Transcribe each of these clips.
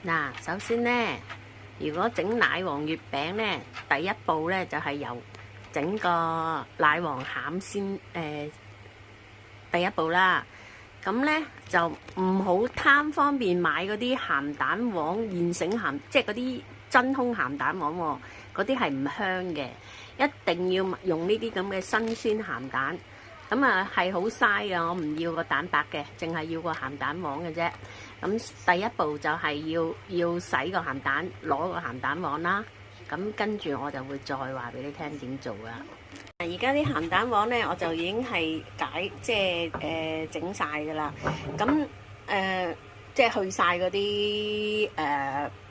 嗱，首先呢，如果整奶黃月餅呢，第一步呢就係由整個奶黃餡先，第一步啦。咁呢就唔好貪方便買嗰啲鹹蛋黃現成鹹，即係嗰啲真空鹹蛋黃喎，嗰啲係唔香嘅，一定要用呢啲咁嘅新鮮鹹蛋。咁啊係好嘥嘅，我唔要個蛋白嘅，淨係要個鹹蛋黃嘅啫。咁第一步就係要洗個鹹蛋，攞個鹹蛋黃啦。咁跟住我就會再話俾你聽點做啊。而家啲鹹蛋黃咧，我就已經係即係整晒㗎啦。咁即係去晒嗰啲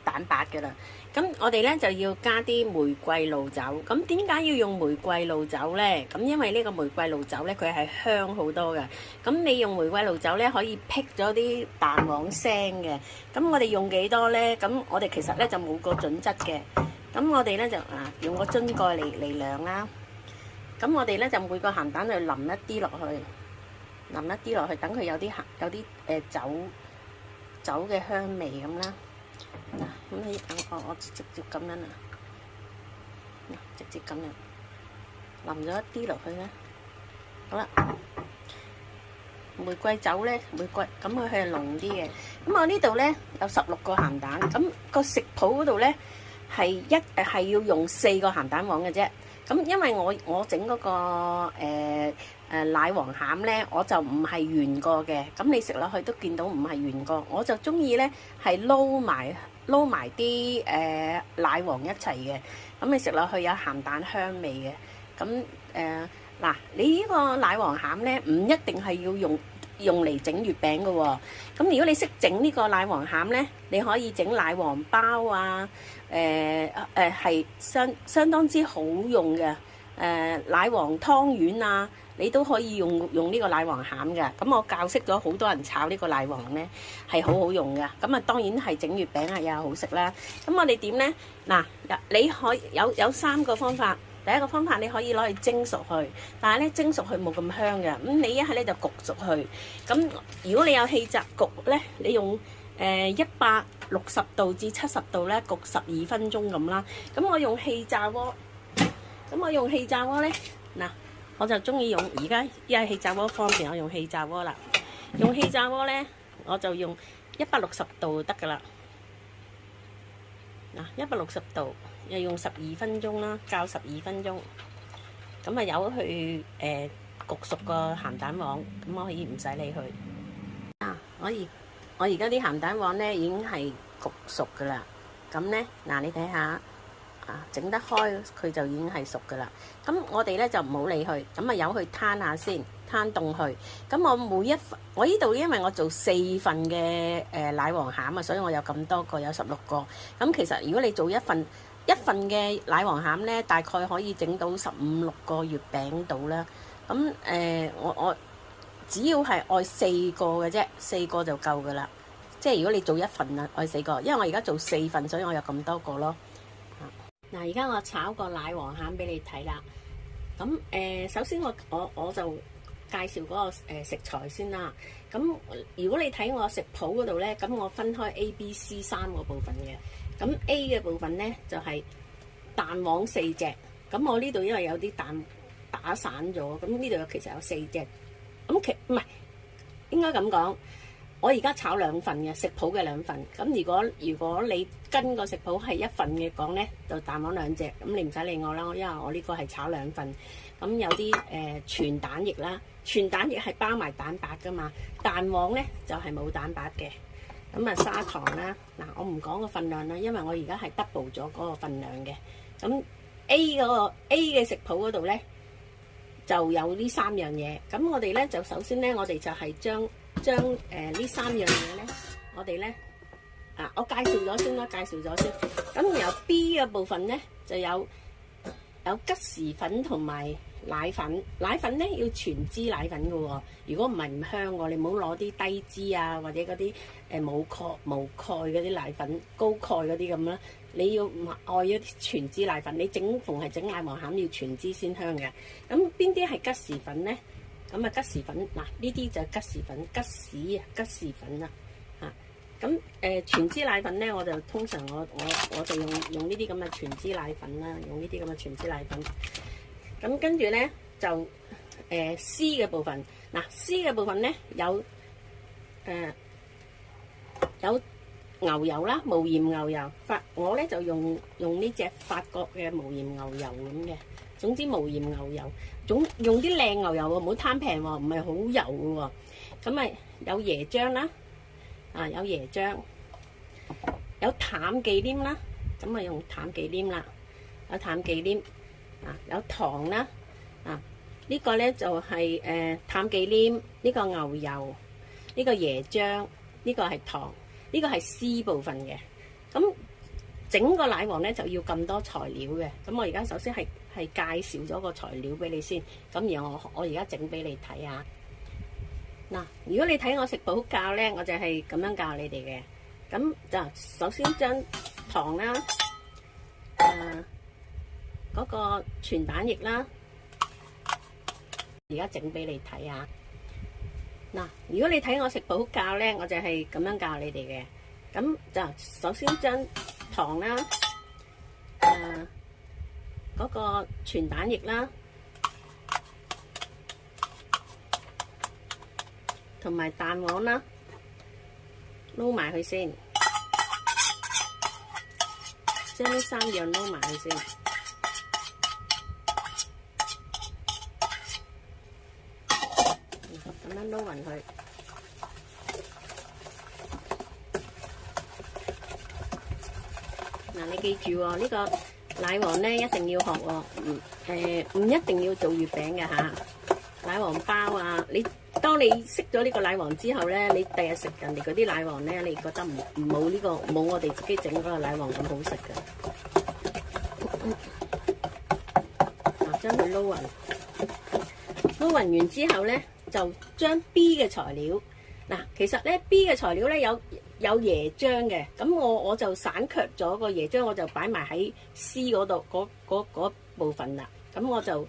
蛋白㗎啦。咁我哋咧就要加啲玫瑰露酒。咁點解要用玫瑰露酒咧？咁因為呢個玫瑰露酒咧，佢係香好多嘅。咁你用玫瑰露酒咧，可以辟咗啲蛋黃腥嘅。咁我哋用幾多咧？咁我哋其實咧就冇個準則嘅。咁我哋咧就用個樽蓋嚟量啦。咁我哋咧就每個鹹蛋就淋一啲落去，等佢有啲酒嘅香味咁啦。嗱，咁我直接咁樣直接咁樣淋咗一啲落去咧。好啦，玫瑰酒咧，咁佢係濃啲嘅。咁我呢度咧有16個鹹蛋，咁個食譜嗰度咧係要用4個鹹蛋黃嘅啫。咁因為我整嗰個奶黃餡咧，我就唔係原個嘅。咁你食落去都見到唔係原個，我就中意咧係撈埋啲奶黃一齊嘅。咁你食落去有鹹蛋香味嘅。咁嗱，你呢個奶黃餡咧唔一定係要用嚟整月餅嘅喎。咁如果你識整呢個奶黃餡咧，你可以整奶黃包啊。係相當之好用嘅。奶黃湯圓啊，你都可以用呢個奶黃餡嘅。咁我教識咗好多人炒呢個奶黃咧，係好好用嘅。咁啊，當然係整月餅係又好食啦。咁我哋點咧？嗱，你可以有3個方法。第一個方法你可以攞去蒸熟佢，但係咧蒸熟佢冇咁香嘅。咁你一係咧就焗熟佢。咁如果你有氣炸焗咧，你用160度至70度咧焗12分鐘咁啦。咁我用氣炸鍋，咧，嗱，我就中意用而家因為氣炸鍋方便，我用氣炸鍋啦。用氣炸鍋咧，我就用160度得噶啦。嗱，160度又用12分鐘啦，較12分鐘。咁啊由佢焗熟個鹹蛋黃，咁我可以唔使理佢。我而家啲鹹蛋黃咧已經係焗熟噶啦。咁咧嗱，你睇下整得開佢就已經係熟噶啦。咁我哋咧就唔好理佢，咁啊由佢攤下先，攤凍佢。咁我呢度因為我做4份嘅奶黃餡啊，所以我有咁多個，有16個。咁其實如果你做一份嘅奶黃餡咧，大概可以整到15、16個月餅到啦。咁我只要係愛4個嘅啫，4個就夠噶啦。即係如果你做一份啊，愛4個，因為我而家做4份，所以我有咁多個咯。嗱，而家我炒個奶黃餡俾你睇啦。咁首先我就介紹嗰個食材先啦。咁如果你睇我食譜嗰度咧，咁我分開 A、B、C 3個部分嘅。咁 A 嘅部分咧就係蛋黃4隻。咁我呢度因為有啲蛋打散咗，咁呢度其實有4隻。咁唔係應該咁講。我而家炒2份嘅，食譜嘅2份。咁如果你跟個食譜係1份嘅講咧，就蛋黃2隻。咁你唔使理我啦，因為我呢個係炒2份。咁有啲全蛋液啦，全蛋液係包埋蛋白噶嘛。蛋黃咧就係冇蛋白嘅。咁啊砂糖啦，嗱我唔講個份量啦，因為我而家係 double 咗嗰個份量嘅。咁 A 嘅食譜嗰度咧就有呢3樣嘢。咁我哋咧就首先咧，我哋就係將呢3樣嘢咧，我哋咧我介紹咗先啦，咁然後 B 嘅部分咧就有吉士粉同埋奶粉。奶粉咧要全脂奶粉嘅喎，如果唔係唔香喎。你唔好攞啲低脂啊，或者嗰啲冇鈣嗰啲奶粉，高鈣嗰啲咁啦。你要愛一啲全脂奶粉。你逢係整奶黃餡要全脂先香嘅。咁邊啲係吉士粉咧？咁啊吉士粉嗱，呢啲就係吉士粉，吉士粉啊。咁全脂奶粉咧，我就通常我就用呢啲咁嘅全脂奶粉啦，用呢啲咁嘅全脂奶粉。咁跟住咧就絲嘅部分，嗱絲嘅部分咧有有牛油啦，無鹽牛油。我咧就用呢隻法國嘅無鹽牛油咁嘅。總之無鹽牛油，用啲靚牛油喎，唔好貪平喎，唔係好油嘅喎。咁咪有椰漿啦，有椰漿，有淡忌廉啦，咁咪用淡忌廉啦，有淡忌廉，有糖啦，呢個咧就係淡忌廉，呢個牛油，呢個椰漿，呢個係糖，呢個係絲部分嘅。咁整個奶黃咧就要咁多材料嘅。咁我而家首先係介紹咗個材料俾你先，咁然後我而家整俾你睇下。嗱，如果你睇我食譜教咧，我就係咁樣教你哋嘅。咁就首先將糖啦，嗰個全蛋液啦，而家整俾你睇下。嗱，如果你睇我食譜教咧，我就係咁樣教你哋嘅。咁就首先將糖啦，嗰個全蛋液啦，同埋蛋黃啦，撈埋佢先，將呢三樣撈埋佢先。咁樣撈勻佢。嗱，你記住喎，呢個奶黃咧一定要學喎，唔一定要做月餅嘅嚇。奶黃包啊，當你識咗呢個奶黃之後咧，你第日食人哋嗰啲奶黃咧，你覺得冇我哋自己整嗰個奶黃咁好食嘅。嗱，將佢撈勻完之後咧，就將 B 嘅材料，嗱，其實咧 B 嘅材料咧有椰漿嘅，咁我就散卻咗個椰漿，我就擺埋喺 C 嗰度嗰部分啦。咁我就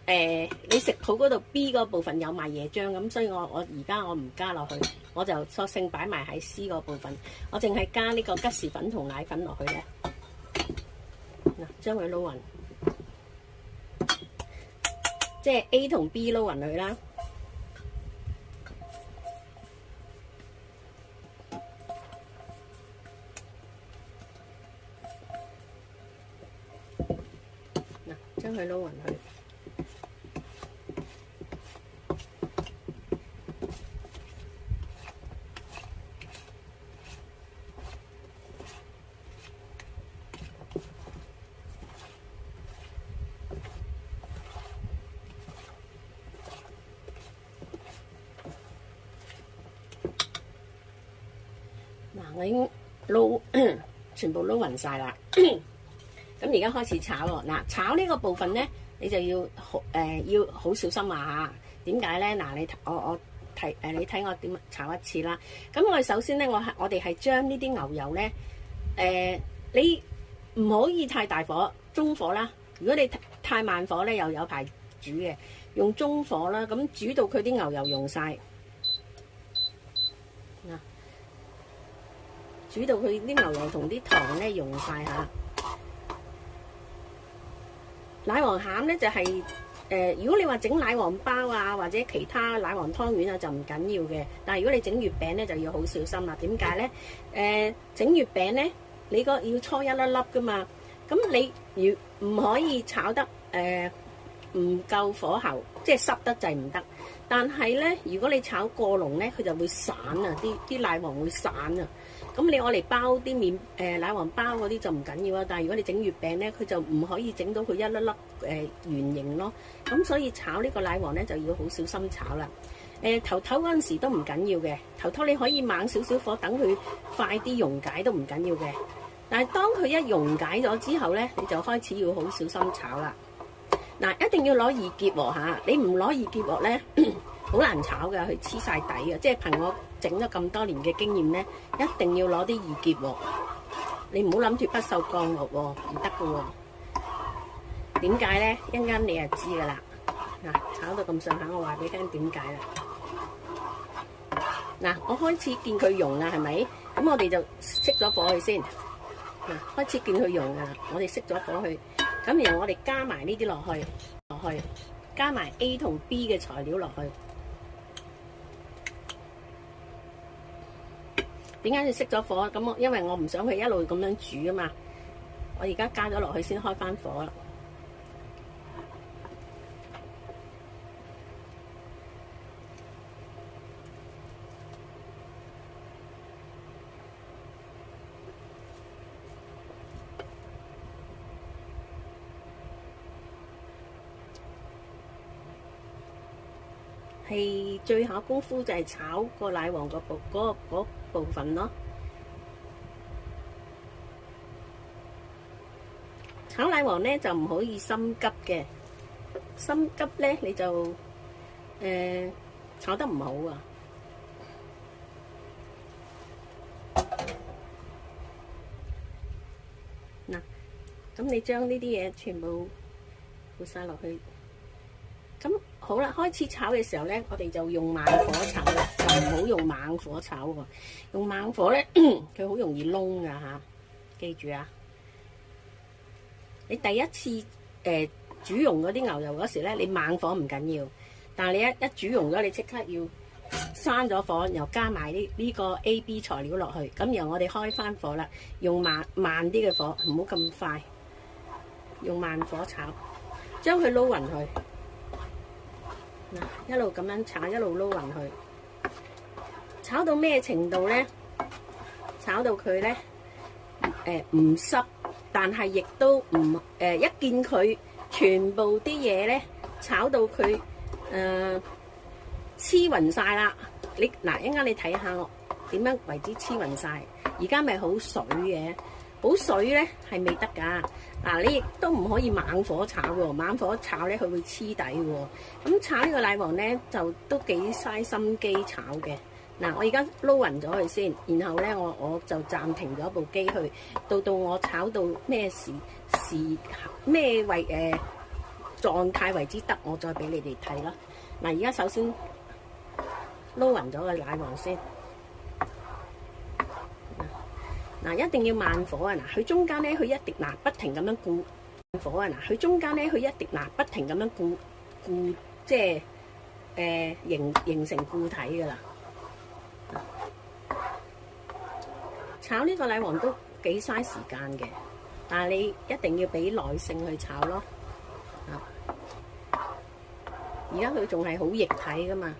你食譜嗰度 B 嗰部分有埋椰漿，咁所以我而家我唔加落去，我就索性擺埋喺 C 嗰部分，我淨係加呢個吉士粉同奶粉落去咧。嗱，將佢撈勻，即係 A 同 B 撈勻佢啦。將佢撈勻佢。嗱，我已經全部撈勻晒啦。咁而家開始炒喎。嗱，炒呢個部分咧，你就要好小心啊嚇。點解咧？嗱，你睇我點炒一次啦。咁我哋首先咧，我哋係將呢啲牛油咧，你唔可以太大火，中火啦。如果你太慢火咧，又有排煮嘅，用中火啦。咁煮到佢啲牛油溶晒，嗱，煮到佢啲牛油同啲糖咧溶晒嚇。奶黃餡咧就係如果你話整奶黃包啊，或者其他奶黃湯圓啊，就唔緊要嘅。但係如果你整月餅咧，就要好小心啦。點解咧？整月餅咧，你要搓一粒粒噶嘛。咁你唔可以炒得唔夠火候，即係濕得滯唔得。但係咧，如果你炒過濃咧，佢就會散啊，啲奶黃會散啊。咁你攞嚟包啲奶黃包嗰啲就唔緊要啊，但係如果你整月餅咧，佢就唔可以整到佢一粒粒圓形咯。咁所以炒呢個奶黃咧就要好小心炒啦。頭嗰陣時都唔緊要嘅，頭你可以猛少少火，等佢快啲溶解都唔緊要嘅。但係當佢一溶解咗之後咧，你就開始要好小心炒啦。嗱，一定要攞二結鑊嚇，你唔攞二結鑊咧，好難炒㗎，佢黐晒底嘅。即係憑我整咗咁多年嘅經驗咧，一定要攞啲二結鑊。你唔好諗住不鏽鋼鑊喎，唔得㗎喎。點解咧？一陣間你就知㗎啦。嗱，炒到咁上下，我話俾你聽點解啦。嗱，我開始見佢溶啦，係咪？咁我哋就熄咗火去先。嗱，開始見佢溶噶啦，我哋熄咗火去。咁然後我哋加埋呢啲落去，加埋 A 同 B 嘅材料落去。點解要熄咗火？咁因為我唔想佢一路咁樣煮啊嘛。我而家加咗落去先開翻火啦。係最後功夫就係炒個奶黃嗰部分咯。炒奶黃咧就唔可以心急嘅，心急咧你就炒得唔好啊。嗱，咁你將呢啲嘢全部撥晒落去。咁好啦，開始炒嘅時候咧，我哋就用慢火炒啦，就唔好用猛火炒喎。用猛火咧，佢好容易燶噶嚇，記住啊！你第一次煮溶嗰啲牛油嗰時咧，你猛火唔緊要，但係你一煮溶咗，你即刻要閂咗火，然後加埋呢個 A、B 材料落去，咁然後我哋開翻火啦，用慢啲嘅火，唔好咁快，用慢火炒，將佢撈勻佢。嗱，一路咁樣炒，一路撈勻佢，炒到咩程度咧？炒到佢咧唔濕，但係亦都唔一見佢全部啲嘢咧炒到佢黐勻晒啦。你嗱，一陣間你睇下我點樣為之黐勻晒。而家咪好水嘅，好水咧係未得㗎。嗱，你亦都唔可以猛火炒喎，猛火炒咧佢會黐底喎。咁炒呢個奶黃咧就都幾嘥心機炒嘅。嗱，我而家撈勻咗佢先，然後咧我就暫停咗部機去，到我炒到咩咩狀態為之得，我再俾你哋睇啦。嗱，而家首先撈勻咗個奶黃先。嗱，一定要慢火啊！嗱，佢中間咧，佢一滴嗱不停咁樣顧火啊！嗱，佢中間咧，佢一滴嗱不停咁樣顧，即係形成固體噶啦。炒呢個奶黃都幾嘥時間嘅，但係你一定要俾耐性去炒咯。而家佢仲係好液體噶嘛，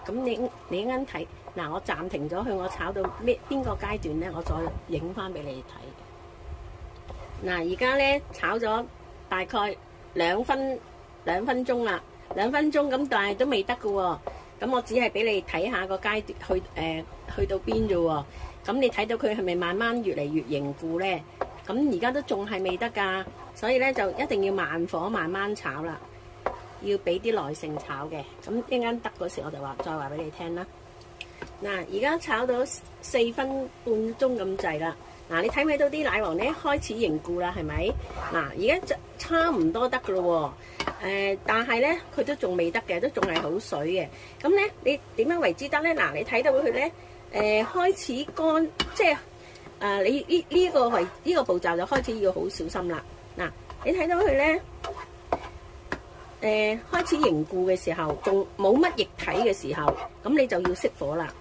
咁你一陣睇。嗱，我暫停咗佢，我炒到邊個階段咧？我再影翻俾你睇。嗱，而家咧炒咗大概兩分鐘啦，2分鐘咁，但係都未得㗎喎。咁我只係俾你睇下個階段去到邊啫喎。咁你睇到佢係咪慢慢越嚟越凝固咧？咁而家都仲係未得㗎，所以咧就一定要慢火慢慢炒啦，要俾啲耐性炒嘅。咁一陣間得嗰時我就再話俾你聽啦。嗱，而家炒到4分半鐘咁滯啦。嗱，你睇唔睇到啲奶黃咧開始凝固啦？係咪？嗱，而家就差唔多得噶咯喎。但係咧佢都仲未得嘅，都仲係好水嘅。咁咧你點樣為之得咧？嗱，你睇到佢咧開始乾，即係你呢個步驟就開始要好小心啦。嗱，你睇到佢咧開始凝固嘅時候，仲冇乜液體嘅時候，咁你就要熄火啦。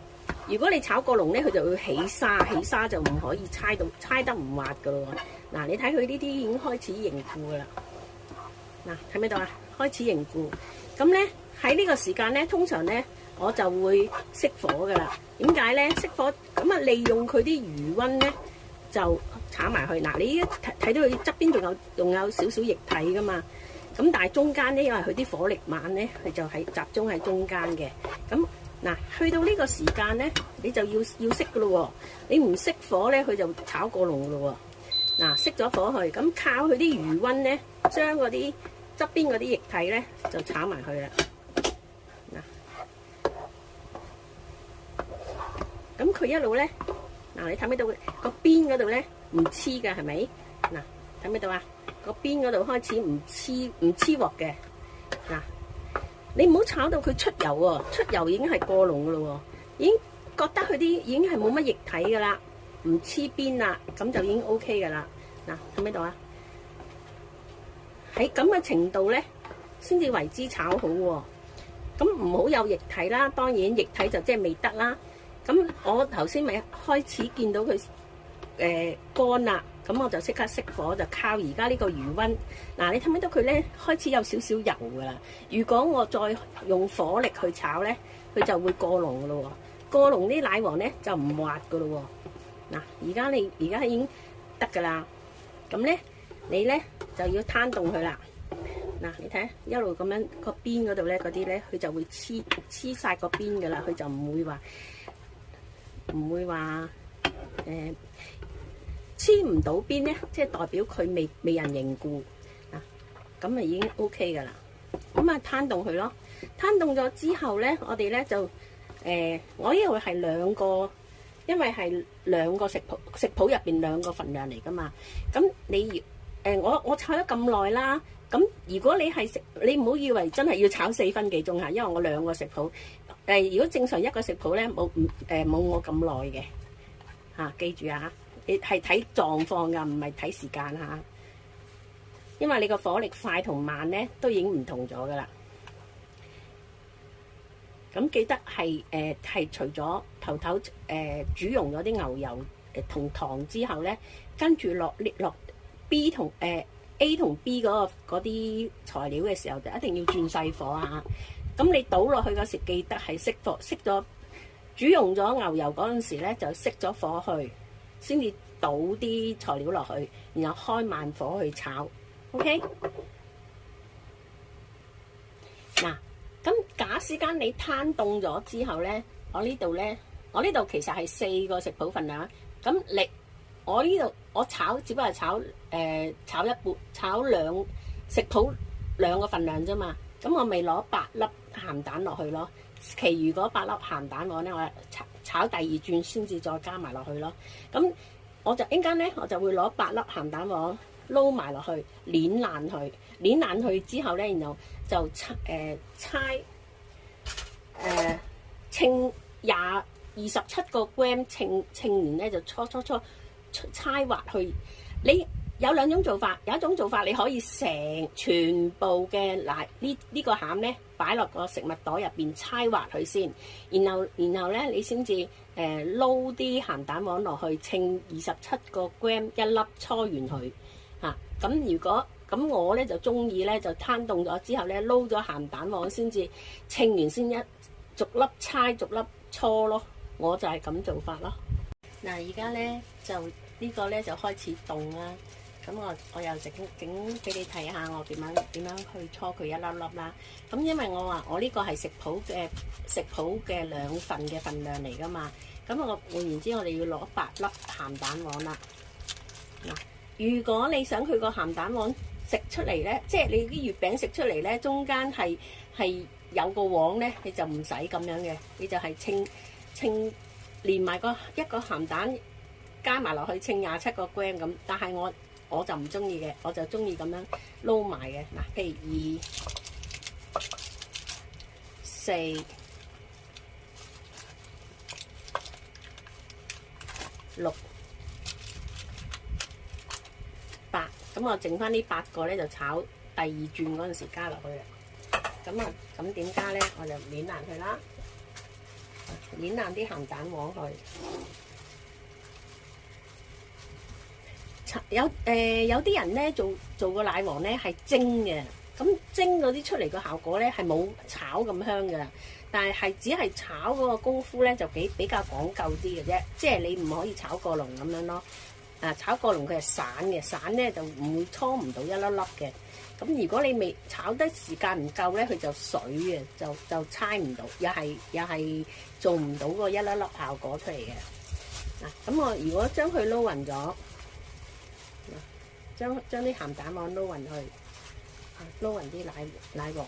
如果你炒過籠咧，佢就會起沙就唔可以猜得唔滑噶咯喎。嗱，你睇佢呢啲已經開始凝固噶啦。嗱，睇唔睇到啊？開始凝固。咁咧喺呢個時間咧，通常咧我就會熄火噶啦。點解咧？熄火咁啊，利用佢啲餘溫咧就炒埋去。嗱，你睇到佢側邊仲有少少液體噶嘛？咁但係中間咧，因為佢啲火力猛咧，佢就係集中喺中間嘅。咁嗱，去到呢個時間咧，你就要熄噶咯喎。你唔熄火咧，佢就炒過籠噶咯喎。嗱，熄咗火去，咁靠佢啲餘溫咧，將嗰啲側邊嗰啲液體咧就炒埋去啦。嗱，咁佢一路咧，嗱，你睇唔睇到個邊嗰度咧唔黐㗎係咪？嗱，睇唔睇到啊？個邊嗰度開始唔黐鑊嘅。嗱，你唔好炒到佢出油喎，出油已經係過籠噶咯喎，已經覺得佢啲已經係冇乜液體噶啦，唔黐邊啦，咁就已經 OK 噶啦。嗱，睇唔睇到啊？喺咁嘅程度咧，先至為之炒好喎。咁唔好有液體啦，當然液體就即係未得啦。咁我頭先咪開始見到佢乾啦，咁我就即刻熄火，就靠而家呢個餘溫。嗱，你睇唔睇到佢咧開始有少少油噶啦？如果我再用火力去炒咧，佢就會過濃噶咯喎。過濃啲奶黃咧就唔滑噶咯喎。嗱，而家已經得噶啦。咁咧你咧就要攤凍佢啦。嗱，你睇一路咁樣個邊嗰度咧，嗰啲咧佢就會黐晒個邊噶啦，佢就唔會話黐唔到邊咧，即係代表佢未人凝固啊，咁咪已經 OK 噶啦。咁啊攤凍佢咯，攤凍咗之後咧，我哋咧就我呢度係兩個，因為係兩個食譜入邊兩個份量嚟噶嘛。咁你我炒咗咁耐啦。咁如果你係你唔好以為真係要炒4分幾鐘嚇，因為我兩個食譜。如果正常一個食譜咧，冇我咁耐嘅嚇，記住啊！你係睇狀況㗎，唔係睇時間嚇。因為你個火力快同慢咧，都已經唔同咗㗎啦。咁記得係除咗頭煮溶咗啲牛油同糖之後咧，跟住落 B 同A 同 B 嗰啲材料嘅時候，就一定要轉細火啊！咁你倒落去嗰時，記得係熄火，熄咗煮溶咗牛油嗰陣時咧，就熄咗火去，先至倒啲材料落去，然後開慢火去炒。OK？ 嗱，咁假使間你攤凍咗之後咧，我呢度其實係4個食譜份量，咁我炒只不過係炒一半，炒食譜2個份量啫嘛。咁我未攞8粒鹹蛋落去咯，其餘嗰8粒鹹蛋黃咧，我炒第2轉先至再加埋落去咯。咁我就陣間咧，我就會攞8粒鹹蛋黃撈埋落去，攣爛佢之後咧，然後就稱27個 gram 稱完咧，就搓猜滑去。你有2種做法，有一種做法你可以全部嘅呢個餡咧擺落個食物袋入邊猜滑佢先，然後咧你先至撈啲鹹蛋黃落去，稱27個 gram 一粒搓完佢嚇。咁我咧就中意咧就攤凍咗之後咧撈咗鹹蛋黃先至稱完先逐粒猜逐粒搓咯，我就係咁做法咯。嗱，而家咧就呢個咧就開始凍啦。咁我又整俾你睇下我點樣去搓佢一粒粒啦。咁因為我話我呢個係食譜嘅2份嘅份量嚟噶嘛。咁我換言之，我哋要攞8粒鹹蛋黃啦。嗱，如果你想佢個鹹蛋黃食出嚟咧，即係你啲月餅食出嚟咧，中間係有個黃咧，你就唔使咁樣嘅，你就係稱連埋一個鹹蛋加埋落去稱27個 gram 咁。但係我就唔中意嘅，我就中意咁樣撈埋嘅。嗱，譬如2、4、6、8，咁我剩翻呢8個咧就炒第2轉嗰陣時加落去啦。咁點加咧？我就攣爛佢啦，攣爛啲鹹蛋黃去。有啲人咧做個奶黃咧係蒸嘅，咁蒸嗰啲出嚟個效果咧係冇炒咁香㗎，但係只係炒嗰個功夫咧就比較講究啲嘅啫，即係你唔可以炒過籠咁樣咯。炒過籠佢係散嘅，散咧就唔會搓唔到一粒粒嘅。咁如果你未炒得時間唔夠咧，佢就水嘅，就猜唔到，又係做唔到個一粒粒效果出嚟嘅。嗱，咁我如果將佢撈勻咗。將啲鹹蛋黃撈勻去，撈勻啲奶黃，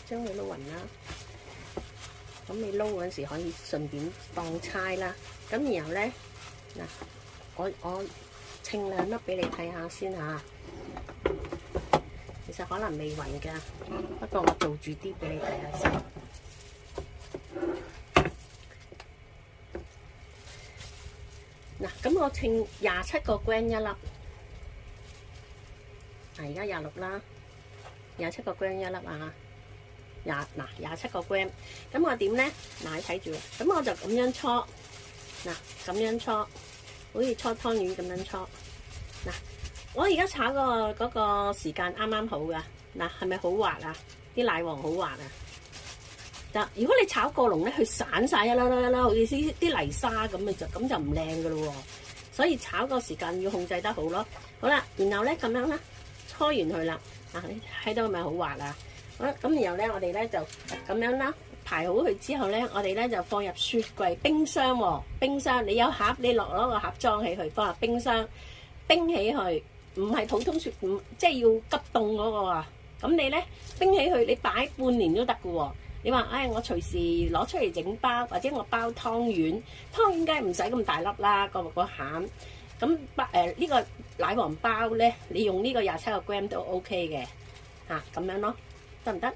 將佢撈勻啦。咁你撈嗰陣時可以順便當猜啦。咁然後咧，嗱，我稱2粒俾你睇下先嚇。其實實可能未勻㗎，不過我做住啲俾你睇下先。嗱，咁我稱27個 gram 一粒，而家26啦，27個 gram 一粒啊，27個 gram， 咁我點咧？嗱，你睇住，咁我就咁樣搓，嗱，咁樣搓，好似搓湯圓咁樣搓。嗱，我而家炒嗰個時間啱啱好㗎，嗱，係咪好滑啊？啲奶黃好滑啊！嗱，如果你炒過籠咧，佢散晒一粒粒粒，好似啲泥沙咁嘅就唔靚噶咯喎。所以炒個時間要控制得好咯。好啦，然後咧咁樣啦，搓完佢啦，嗱，你睇到係咪好滑啊？好啦，咁然後咧我哋咧就咁樣啦，排好佢之後咧，我哋咧就放入雪櫃、冰箱喎。冰箱你有盒，你攞個盒裝起佢，放入冰箱冰起佢，唔係普通雪，即係要急凍嗰個啊。咁你咧冰起佢，你擺半年都得噶喎。你話，我隨時攞出嚟整包，或者我包湯圓，湯圓梗係唔使咁大粒啦，個餡。咁呢個奶黃包咧，你用呢個27個 gram 都 OK 嘅，咁樣咯，得唔得？